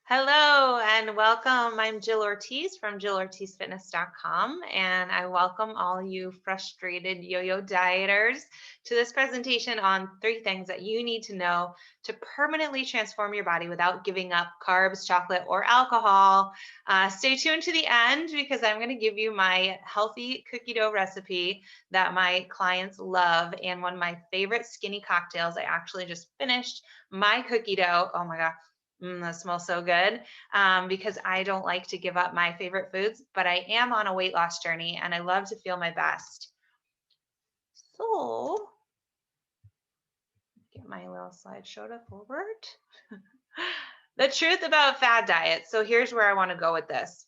Hello and welcome. I'm Jill Ortiz from JillOrtizFitness.com, and I welcome all you frustrated yo-yo dieters to this presentation on 3 things that you need to know to permanently transform your body without giving up carbs, chocolate, or alcohol. Stay tuned to the end because I'm going to give you my healthy cookie dough recipe that my clients love and one of my favorite skinny cocktails. I actually just finished my cookie dough. Oh my God. That smells so good, because I don't like to give up my favorite foods, but I am on a weight loss journey and I love to feel my best. So, get my little slideshow to forward. The truth about fad diets. So, here's where I want to go with this.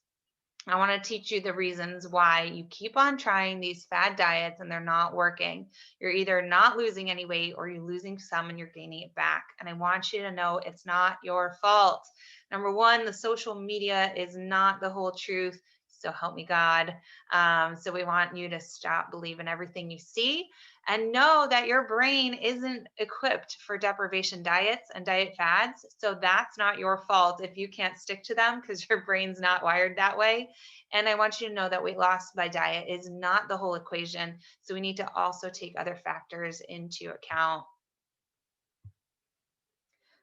I want to teach you the reasons why you keep on trying these fad diets and they're not working. You're either not losing any weight or you're losing some and you're gaining it back. And I want you to know it's not your fault. Number one, the social media is not the whole truth. So help me God. So we want you to stop believing everything you see and know that your brain isn't equipped for deprivation diets and diet fads. So that's not your fault if you can't stick to them because your brain's not wired that way. And I want you to know that weight loss by diet is not the whole equation. So we need to also take other factors into account.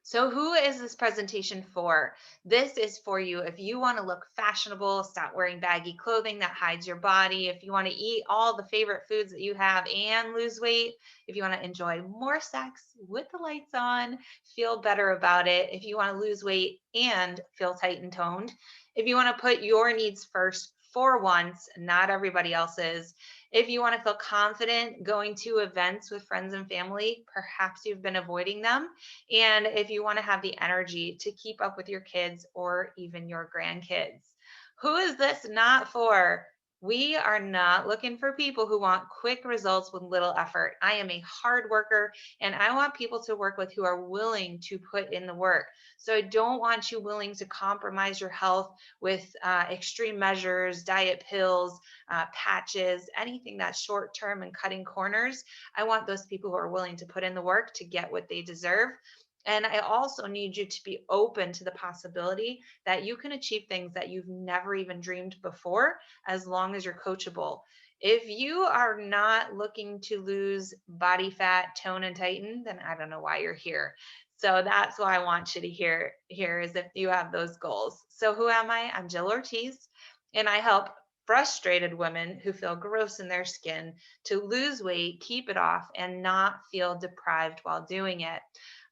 So who is this presentation for? This is for you if you want to look fashionable, stop wearing baggy clothing that hides your body, if you want to eat all the favorite foods that you have and lose weight, if you want to enjoy more sex with the lights on, feel better about it, if you want to lose weight and feel tight and toned, if you want to put your needs first for once, not everybody else's, if you want to feel confident going to events with friends and family, perhaps you've been avoiding them, and if you want to have the energy to keep up with your kids or even your grandkids. Who is this not for? We are not looking for people who want quick results with little effort. I am a hard worker and I want people to work with who are willing to put in the work. So I don't want you willing to compromise your health with extreme measures, diet pills, patches, anything that's short term and cutting corners. I want those people who are willing to put in the work to get what they deserve. And I also need you to be open to the possibility that you can achieve things that you've never even dreamed before, as long as you're coachable. If you are not looking to lose body fat, tone, and tighten, then I don't know why you're here. So that's why I want you to hear here is if you have those goals. So who am I? I'm Jill Ortiz, and I help frustrated women who feel gross in their skin to lose weight, keep it off, and not feel deprived while doing it.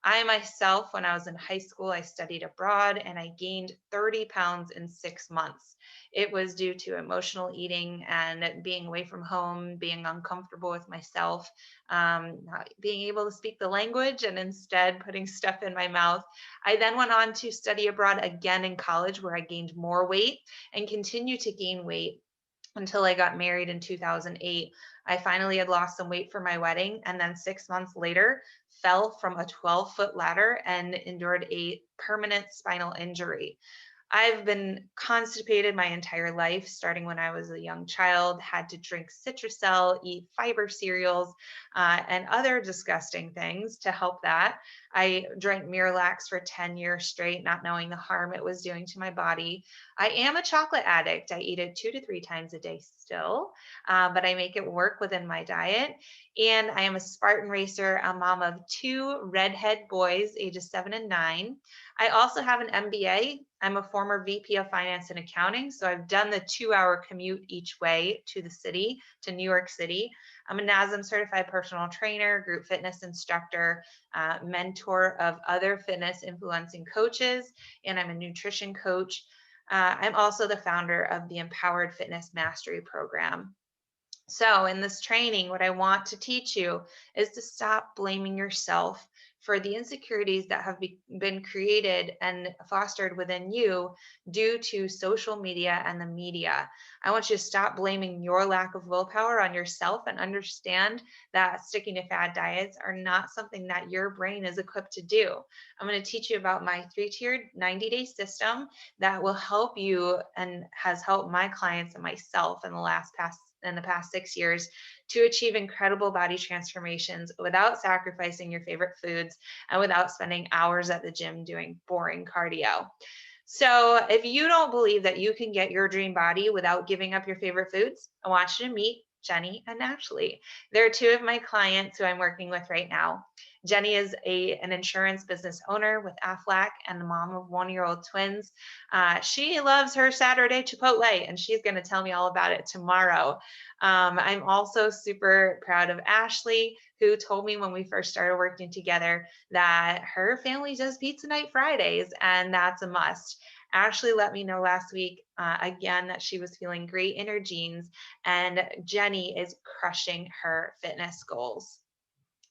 I myself, when I was in high school, I studied abroad and I gained 30 pounds in 6 months. It was due to emotional eating and being away from home, being uncomfortable with myself, not being able to speak the language, and instead putting stuff in my mouth. I then went on to study abroad again in college, where I gained more weight and continued to gain weight until I got married in 2008. I finally had lost some weight for my wedding, and then 6 months later, fell from a 12-foot ladder and endured a permanent spinal injury. I've been constipated my entire life, starting when I was a young child, had to drink Citrusel, eat fiber cereals, and other disgusting things to help that. I drank Miralax for 10 years straight, not knowing the harm it was doing to my body. I am a chocolate addict. I eat it 2 to 3 times a day still, but I make it work within my diet. And I am a Spartan racer, a mom of 2 redhead boys, ages 7 and 9. I also have an MBA. I'm a former VP of Finance and Accounting, so I've done the 2-hour commute each way to the city, to New York City. I'm a NASM certified personal trainer, group fitness instructor, mentor of other fitness influencing coaches, and I'm a nutrition coach. I'm also the founder of the Empowered Fitness Mastery Program. So, in this training, what I want to teach you is to stop blaming yourself for the insecurities that have been created and fostered within you due to social media and the media. I want you to stop blaming your lack of willpower on yourself and understand that sticking to fad diets are not something that your brain is equipped to do. I'm going to teach you about my 3-tiered 90-day system that will help you and has helped my clients and myself in the past 6 years to achieve incredible body transformations without sacrificing your favorite foods and without spending hours at the gym doing boring cardio. So, if you don't believe that you can get your dream body without giving up your favorite foods, I want you to meet Jenny and Ashley. They're two of my clients who I'm working with right now. Jenny is an insurance business owner with Aflac and the mom of 1-year-old twins. She loves her Saturday Chipotle, and she's going to tell me all about it tomorrow. I'm also super proud of Ashley, who told me when we first started working together that her family does pizza night Fridays, and that's a must. Ashley let me know last week again that she was feeling great in her jeans, and Jenny is crushing her fitness goals.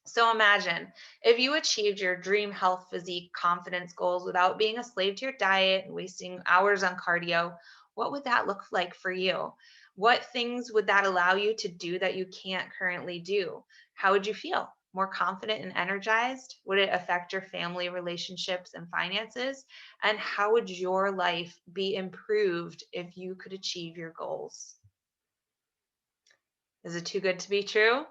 So imagine if you achieved your dream health, physique, confidence goals without being a slave to your diet and wasting hours on cardio. What would that look like for you? What things would that allow you to do that you can't currently do? How would you feel? More confident and energized? Would it affect your family relationships and finances? And how would your life be improved if you could achieve your goals? Is it too good to be true?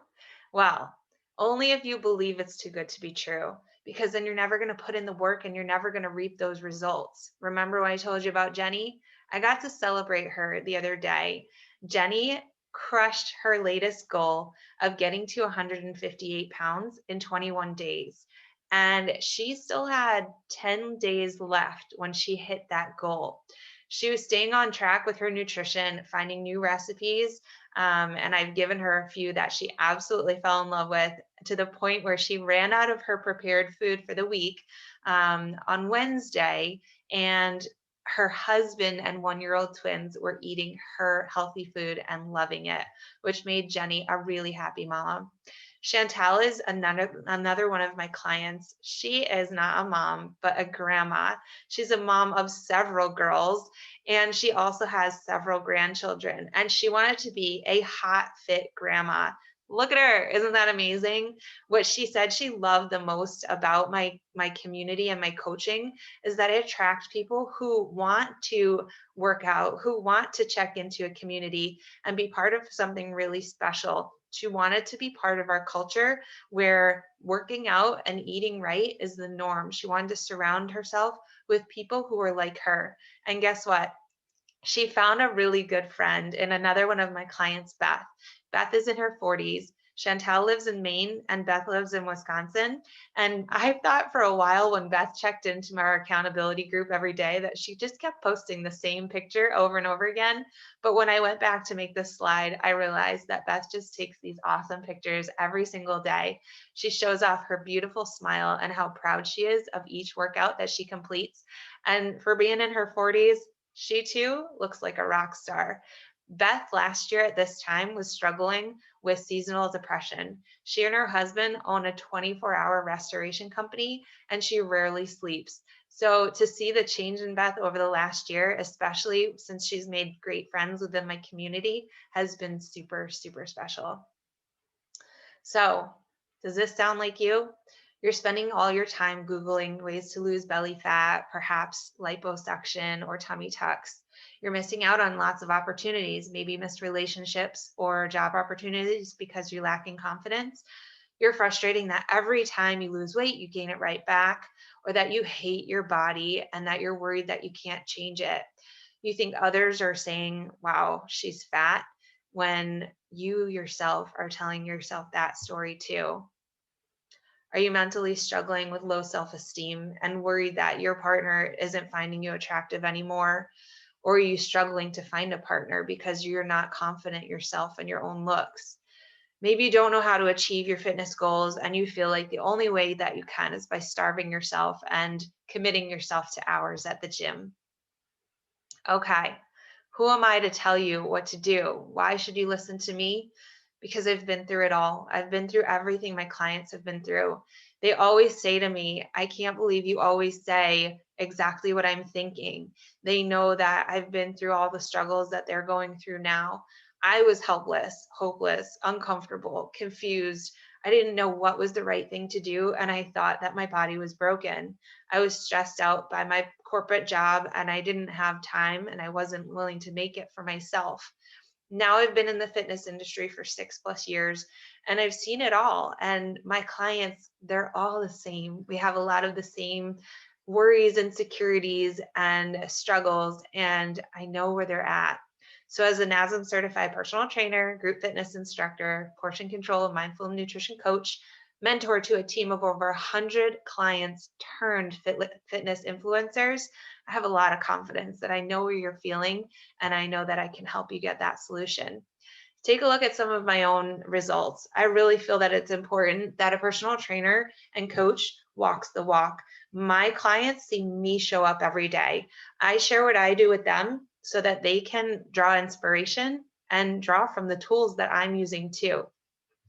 Well, only if you believe it's too good to be true, because then you're never going to put in the work and you're never going to reap those results. Remember when I told you about Jenny? I got to celebrate her the other day. Jenny crushed her latest goal of getting to 158 pounds in 21 days. And she still had 10 days left when she hit that goal. She was staying on track with her nutrition, finding new recipes, and I've given her a few that she absolutely fell in love with, to the point where she ran out of her prepared food for the week on Wednesday. And her husband and 1-year-old twins were eating her healthy food and loving it, which made Jenny a really happy mom. Chantal is another one of my clients. She is not a mom, but a grandma. She's a mom of several girls, and she also has several grandchildren. And she wanted to be a hot, fit grandma. Look at her. Isn't that amazing? What she said she loved the most about my community and my coaching is that it attracts people who want to work out, who want to check into a community and be part of something really special. She wanted to be part of our culture where working out and eating right is the norm. She wanted to surround herself with people who are like her. And guess what? She found a really good friend in another one of my clients, Beth. Beth is in her 40s. Chantel lives in Maine and Beth lives in Wisconsin. And I thought for a while when Beth checked into our accountability group every day that she just kept posting the same picture over and over again. But when I went back to make this slide, I realized that Beth just takes these awesome pictures every single day. She shows off her beautiful smile and how proud she is of each workout that she completes. And for being in her 40s, she too looks like a rock star. Beth last year at this time was struggling with seasonal depression. She and her husband own a 24-hour restoration company, and she rarely sleeps. So to see the change in Beth over the last year, especially since she's made great friends within my community, has been super, super special. So, does this sound like you? You're spending all your time Googling ways to lose belly fat, perhaps liposuction or tummy tucks. You're missing out on lots of opportunities, maybe missed relationships or job opportunities because you're lacking confidence. You're frustrating that every time you lose weight, you gain it right back, or that you hate your body and that you're worried that you can't change it. You think others are saying, wow, she's fat, when you yourself are telling yourself that story too. Are you mentally struggling with low self esteem and worried that your partner isn't finding you attractive anymore? Or are you struggling to find a partner because you're not confident yourself and your own looks? Maybe you don't know how to achieve your fitness goals and you feel like the only way that you can is by starving yourself and committing yourself to hours at the gym. Okay, who am I to tell you what to do? Why should you listen to me? Because I've been through it all. I've been through everything my clients have been through. They always say to me, I can't believe you always say exactly what I'm thinking. They know that I've been through all the struggles that they're going through now. I was helpless, hopeless, uncomfortable, confused. I didn't know what was the right thing to do, and I thought that my body was broken. I was stressed out by my corporate job and I didn't have time and I wasn't willing to make it for myself. Now I've been in the fitness industry for 6+ years and I've seen it all. And my clients, they're all the same. We have a lot of the same worries, insecurities, and struggles, and I know where they're at. So, as a NASM certified personal trainer, group fitness instructor, portion control, and mindful nutrition coach, mentor to a team of over 100 clients turned fitness influencers, I have a lot of confidence that I know where you're feeling and I know that I can help you get that solution. Take a look at some of my own results. I really feel that it's important that a personal trainer and coach walks the walk. My clients see me show up every day. I share what I do with them so that they can draw inspiration and draw from the tools that I'm using too.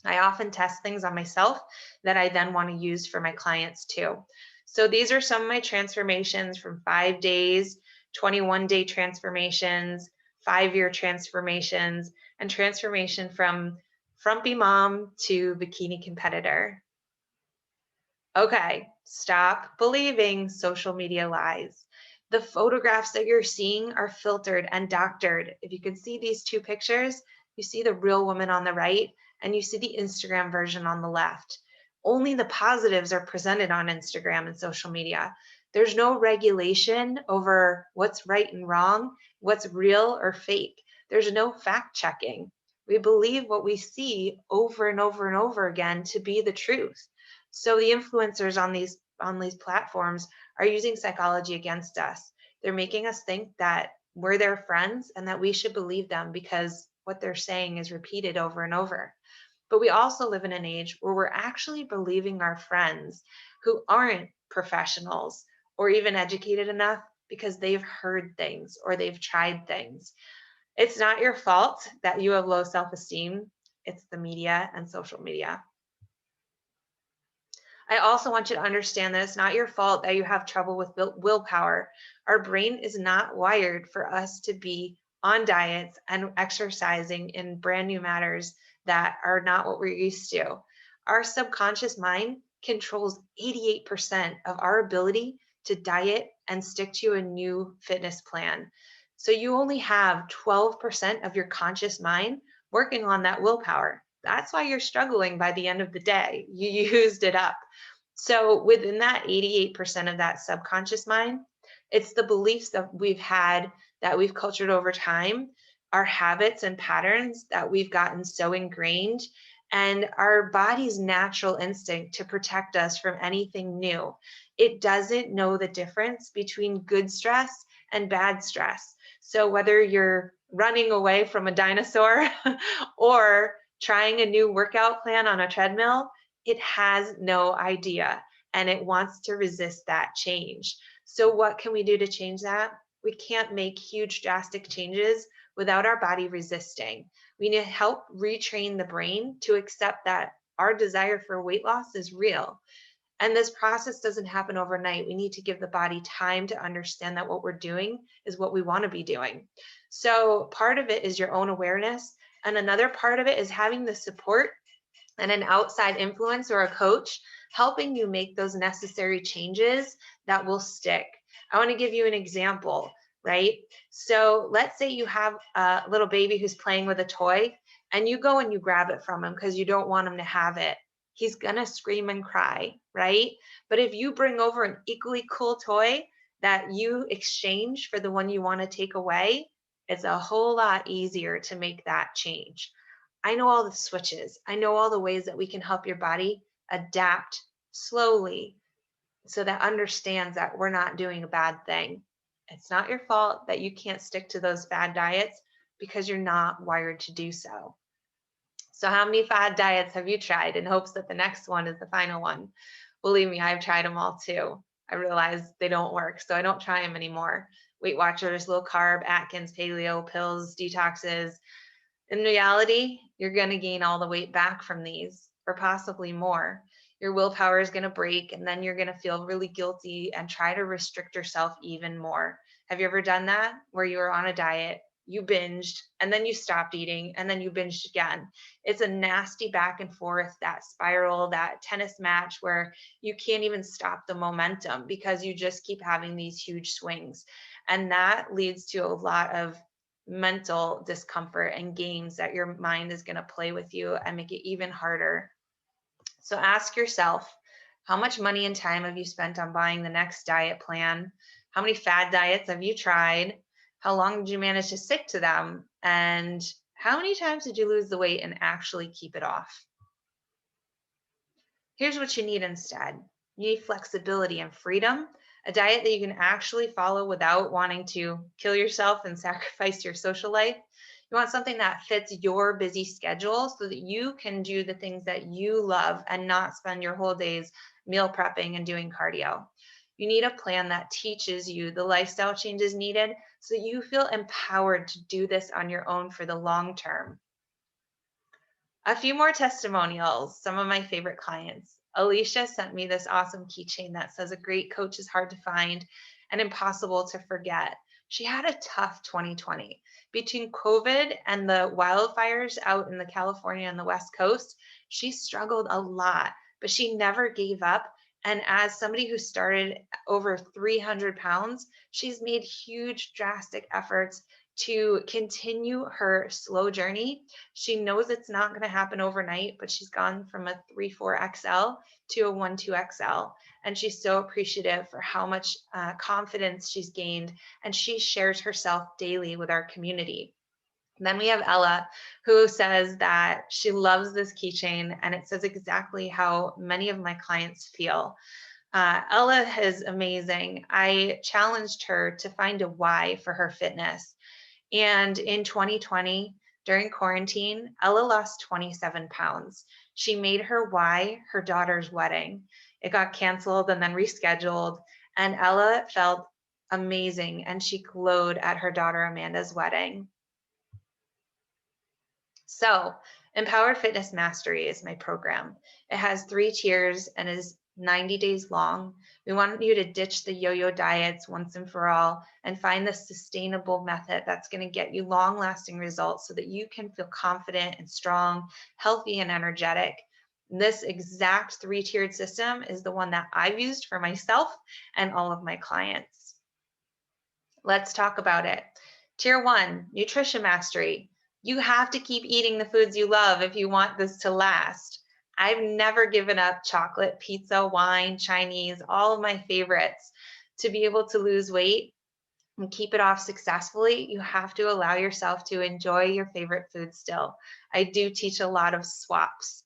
I often test things on myself that I then want to use for my clients too. So these are some of my transformations from 5 days, 21-day transformations, 5-year transformations, and transformation from frumpy mom to bikini competitor. Okay, stop believing social media lies. The photographs that you're seeing are filtered and doctored. If you can see these two pictures, you see the real woman on the right and you see the Instagram version on the left. Only the positives are presented on Instagram and social media. There's no regulation over what's right and wrong, what's real or fake. There's no fact checking. We believe what we see over and over and over again to be the truth. So the influencers on these platforms are using psychology against us. They're making us think that we're their friends and that we should believe them because what they're saying is repeated over and over. But we also live in an age where we're actually believing our friends who aren't professionals or even educated enough because they've heard things or they've tried things. It's not your fault that you have low self-esteem. It's the media and social media. I also want you to understand that it's not your fault that you have trouble with willpower. Our brain is not wired for us to be on diets and exercising in brand new matters that are not what we're used to. Our subconscious mind controls 88% of our ability to diet and stick to a new fitness plan. So you only have 12% of your conscious mind working on that willpower. That's why you're struggling by the end of the day. You used it up. So within that 88% of that subconscious mind, it's the beliefs that we've had, that we've cultured over time, our habits and patterns that we've gotten so ingrained, and our body's natural instinct to protect us from anything new. It doesn't know the difference between good stress and bad stress. So whether you're running away from a dinosaur or trying a new workout plan on a treadmill, it has no idea and it wants to resist that change. So, what can we do to change that? We can't make huge, drastic changes without our body resisting. We need to help retrain the brain to accept that our desire for weight loss is real. And this process doesn't happen overnight. We need to give the body time to understand that what we're doing is what we want to be doing. So, part of it is your own awareness. And another part of it is having the support and an outside influence or a coach helping you make those necessary changes that will stick. I want to give you an example, right? So let's say you have a little baby who's playing with a toy and you go and you grab it from him because you don't want him to have it. He's going to scream and cry, right? But if you bring over an equally cool toy that you exchange for the one you want to take away, it's a whole lot easier to make that change. I know all the switches. I know all the ways that we can help your body adapt slowly so that understands that we're not doing a bad thing. It's not your fault that you can't stick to those bad diets because you're not wired to do so. So, how many fad diets have you tried in hopes that the next one is the final one? Believe me, I've tried them all too. I realize they don't work, so I don't try them anymore. Weight Watchers, low carb, Atkins, paleo, pills, detoxes. In reality, you're going to gain all the weight back from these, or possibly more. Your willpower is going to break, and then you're going to feel really guilty and try to restrict yourself even more. Have you ever done that where you were on a diet, you binged, and then you stopped eating, and then you binged again? It's a nasty back and forth, that spiral, that tennis match where you can't even stop the momentum because you just keep having these huge swings. And that leads to a lot of mental discomfort and games that your mind is going to play with you and make it even harder. So ask yourself, How much money and time have you spent on buying the next diet plan? How many fad diets have you tried? How long did you manage to stick to them? And how many times did you lose the weight and actually keep it off? Here's what you need instead. You need flexibility and freedom, a diet that you can actually follow without wanting to kill yourself and sacrifice your social life. You want something that fits your busy schedule so that you can do the things that you love and not spend your whole days meal prepping and doing cardio. You need a plan that teaches you the lifestyle changes needed so that you feel empowered to do this on your own for the long term. A few more testimonials, some of my favorite clients. Alicia sent me this awesome keychain that says a great coach is hard to find and impossible to forget. She had a tough 2020. Between COVID and the wildfires out in the California and the West Coast, she struggled a lot, but she never gave up. And as somebody who started over 300 pounds, she's made huge, drastic efforts to continue her slow journey. She knows it's not going to happen overnight, but she's gone from a 3-4XL to a 1-2XL. And she's so appreciative for how much confidence she's gained. And she shares herself daily with our community. And then we have Ella, who says that she loves this keychain and it says exactly how many of my clients feel. Ella is amazing. I challenged her to find a why for her fitness. And in 2020, during quarantine, Ella lost 27 pounds. She made her why her daughter's wedding. It got canceled and then rescheduled, and Ella felt amazing and she glowed at her daughter Amanda's wedding. So, Empowered Fitness Mastery is my program. It has 3 tiers and is 90 days long. We want you to ditch the yo-yo diets once and for all and find the sustainable method that's going to get you long-lasting results so that you can feel confident and strong, healthy and energetic. This exact 3-tiered system is the one that I've used for myself and all of my clients. Let's talk about it. Tier 1, Nutrition Mastery. You have to keep eating the foods you love if you want this to last. I've never given up chocolate, pizza, wine, Chinese, all of my favorites. To be able to lose weight and keep it off successfully, you have to allow yourself to enjoy your favorite food still. I do teach a lot of swaps.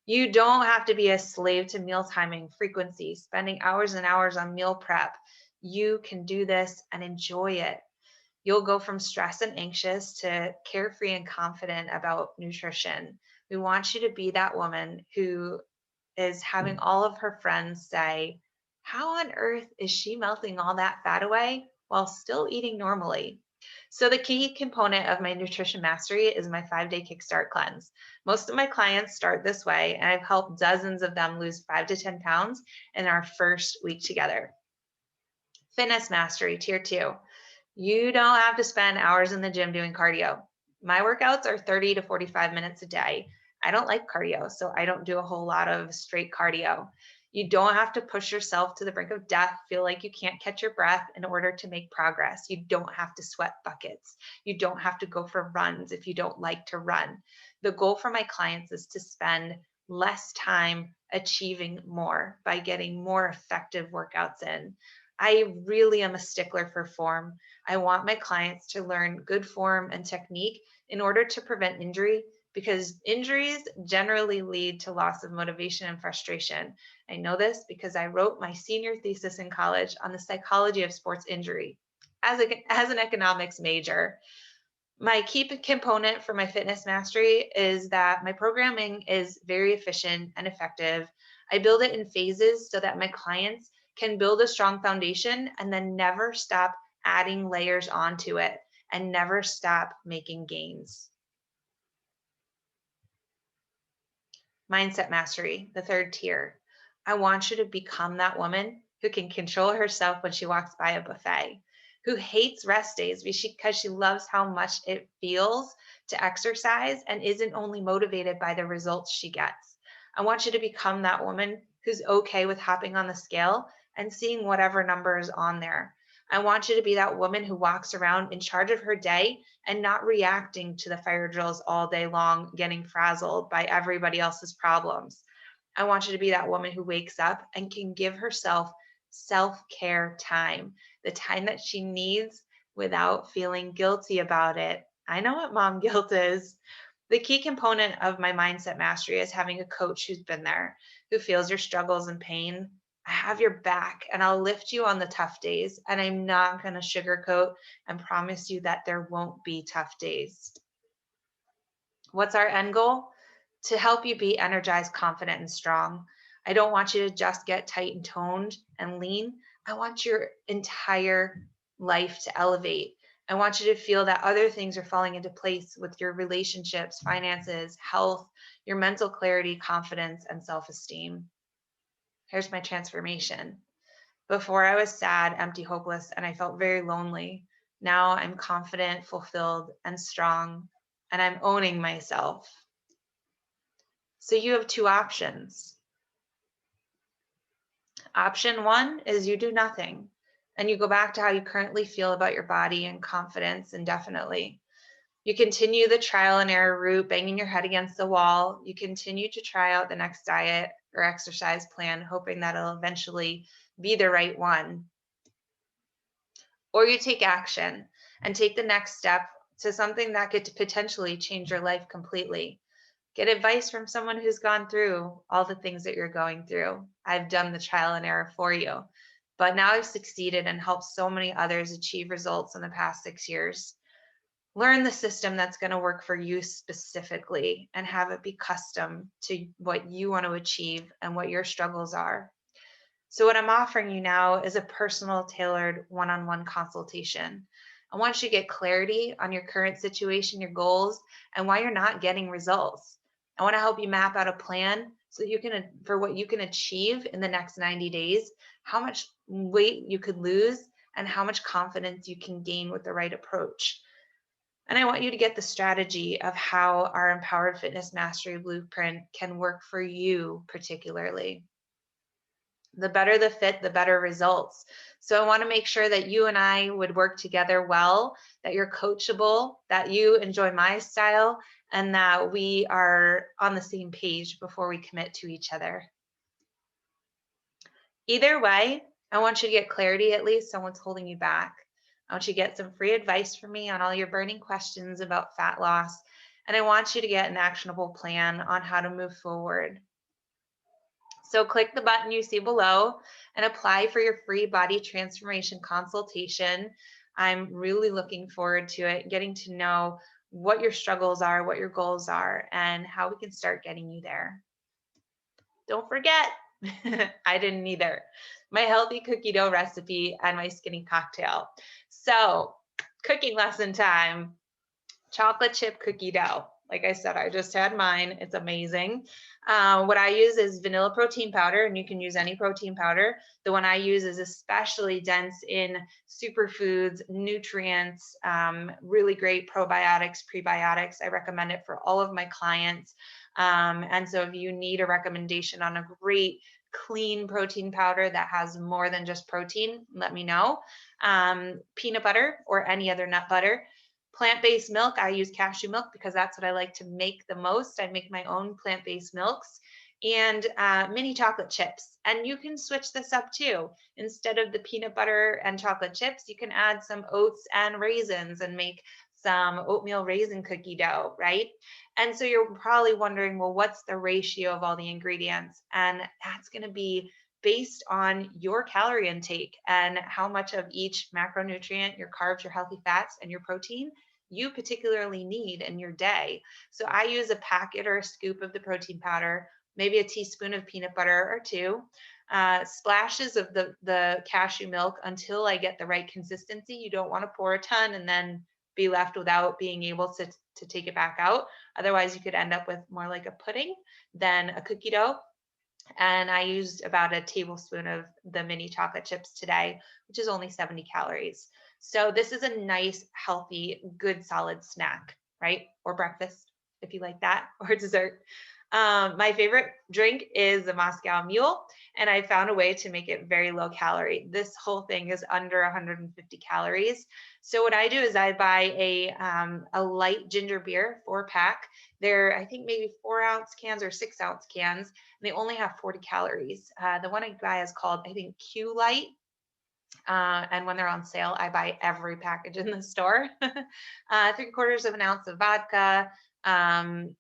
You don't have to be a slave to meal timing, frequency, spending hours and hours on meal prep. You can do this and enjoy it. You'll go from stressed and anxious to carefree and confident about nutrition. We want you to be that woman who is having all of her friends say, how on earth is she melting all that fat away while still eating normally? So the key component of my nutrition mastery is my 5-day kickstart cleanse. Most of my clients start this way, and I've helped dozens of them lose 5 to 10 pounds in our first week together. Fitness mastery, tier 2. You don't have to spend hours in the gym doing cardio. My workouts are 30 to 45 minutes a day. I don't like cardio, so I don't do a whole lot of straight cardio. You don't have to push yourself to the brink of death, feel like you can't catch your breath in order to make progress. You don't have to sweat buckets. You don't have to go for runs if you don't like to run. The goal for my clients is to spend less time achieving more by getting more effective workouts in. I really am a stickler for form. I want my clients to learn good form and technique in order to prevent injury, because injuries generally lead to loss of motivation and frustration. I know this because I wrote my senior thesis in college on the psychology of sports injury as an economics major. My key component for my fitness mastery is that my programming is very efficient and effective. I build it in phases so that my clients can build a strong foundation and then never stop adding layers onto it and never stop making gains. Mindset mastery, the 3rd tier. I want you to become that woman who can control herself when she walks by a buffet, who hates rest days because she loves how much it feels to exercise and isn't only motivated by the results she gets. I want you to become that woman who's okay with hopping on the scale and seeing whatever number is on there. I want you to be that woman who walks around in charge of her day and not reacting to the fire drills all day long, getting frazzled by everybody else's problems. I want you to be that woman who wakes up and can give herself self-care time, the time that she needs without feeling guilty about it. I know what mom guilt is. The key component of my mindset mastery is having a coach who's been there, who feels your struggles and pain. I have your back and I'll lift you on the tough days. And I'm not going to sugarcoat and promise you that there won't be tough days. What's our end goal? To help you be energized, confident, and strong. I don't want you to just get tight and toned and lean. I want your entire life to elevate. I want you to feel that other things are falling into place with your relationships, finances, health, your mental clarity, confidence, and self esteem. Here's my transformation. Before I was sad, empty, hopeless, and I felt very lonely. Now I'm confident, fulfilled, and strong, and I'm owning myself. So you have two options. Option one is you do nothing and you go back to how you currently feel about your body and confidence indefinitely. You continue the trial and error route, banging your head against the wall. You continue to try out the next diet or exercise plan, hoping that it'll eventually be the right one. Or you take action and take the next step to something that could potentially change your life completely. Get advice from someone who's gone through all the things that you're going through. I've done the trial and error for you, but now I've succeeded and helped so many others achieve results in the past 6 years. Learn the system that's going to work for you specifically and have it be custom to what you want to achieve and what your struggles are. So what I'm offering you now is a personal, tailored one-on-one consultation. I want you to get clarity on your current situation, your goals, and why you're not getting results. I want to help you map out a plan so you can, for what you can achieve in the next 90 days, how much weight you could lose, and how much confidence you can gain with the right approach. And I want you to get the strategy of how our Empowered Fitness Mastery Blueprint can work for you particularly. The better the fit, the better results. So I want to make sure that you and I would work together well, that you're coachable, that you enjoy my style, and that we are on the same page before we commit to each other. Either way, I want you to get clarity, at least someone's holding you back. I want you to get some free advice from me on all your burning questions about fat loss. And I want you to get an actionable plan on how to move forward. So click the button you see below and apply for your free body transformation consultation. I'm really looking forward to it, getting to know what your struggles are, what your goals are, and how we can start getting you there. Don't forget, I didn't either, my healthy cookie dough recipe and my skinny cocktail. So cooking lesson time, chocolate chip cookie dough. Like I said, I just had mine. It's amazing. What I use is vanilla protein powder, and you can use any protein powder. The one I use is especially dense in superfoods, nutrients, really great probiotics, prebiotics. I recommend it for all of my clients. And so if you need a recommendation on a great clean protein powder that has more than just protein, let me know. Peanut butter or any other nut butter. Plant-based milk, I use cashew milk because that's what I like to make the most. I make my own plant-based milks, and mini chocolate chips. And you can switch this up too. Instead of the peanut butter and chocolate chips, you can add some oats and raisins and make some oatmeal raisin cookie dough, right? And so you're probably wondering, well, what's the ratio of all the ingredients? And that's going to be based on your calorie intake and how much of each macronutrient, your carbs, your healthy fats, and your protein you particularly need in your day. So I use a packet or a scoop of the protein powder, maybe a teaspoon of peanut butter or two, splashes of the cashew milk until I get the right consistency. You don't want to pour a ton and then be left without being able to take it back out. Otherwise, you could end up with more like a pudding than a cookie dough. And I used about a tablespoon of the mini chocolate chips today, which is only 70 calories. So this is a nice, healthy, good, solid snack, right? Or breakfast, if you like that, or dessert. My favorite drink is the Moscow Mule, and I found a way to make it very low calorie. This whole thing is under 150 calories. So what I do is I buy a light ginger beer 4 pack. They're, I think, maybe 4 ounce cans or 6 ounce cans, and they only have 40 calories. The one I buy is called, I think, Q Light. And when they're on sale, I buy every package in the store. 3/4 of an ounce of vodka, um,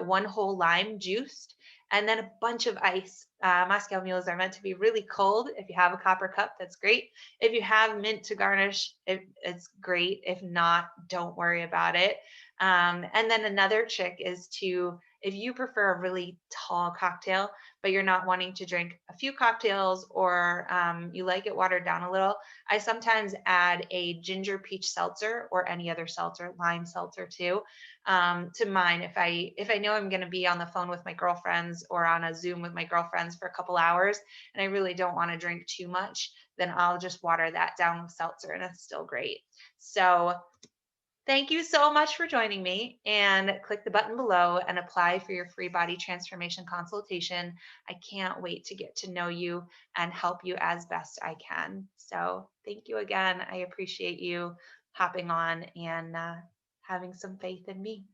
one whole lime juiced, and then a bunch of ice. Moscow mules are meant to be really cold. If you have a copper cup, that's great. If you have mint to garnish, it's great. If not, don't worry about it. And then another trick is to, if you prefer a really tall cocktail, but you're not wanting to drink a few cocktails, or you like it watered down a little, I sometimes add a ginger peach seltzer or any other seltzer, lime seltzer too, to mine. If I know I'm going to be on the phone with my girlfriends or on a Zoom with my girlfriends for a couple hours, and I really don't want to drink too much, then I'll just water that down with seltzer, and it's still great. So thank you so much for joining me, and click the button below and apply for your free body transformation consultation. I can't wait to get to know you and help you as best I can. So thank you again. I appreciate you hopping on and having some faith in me.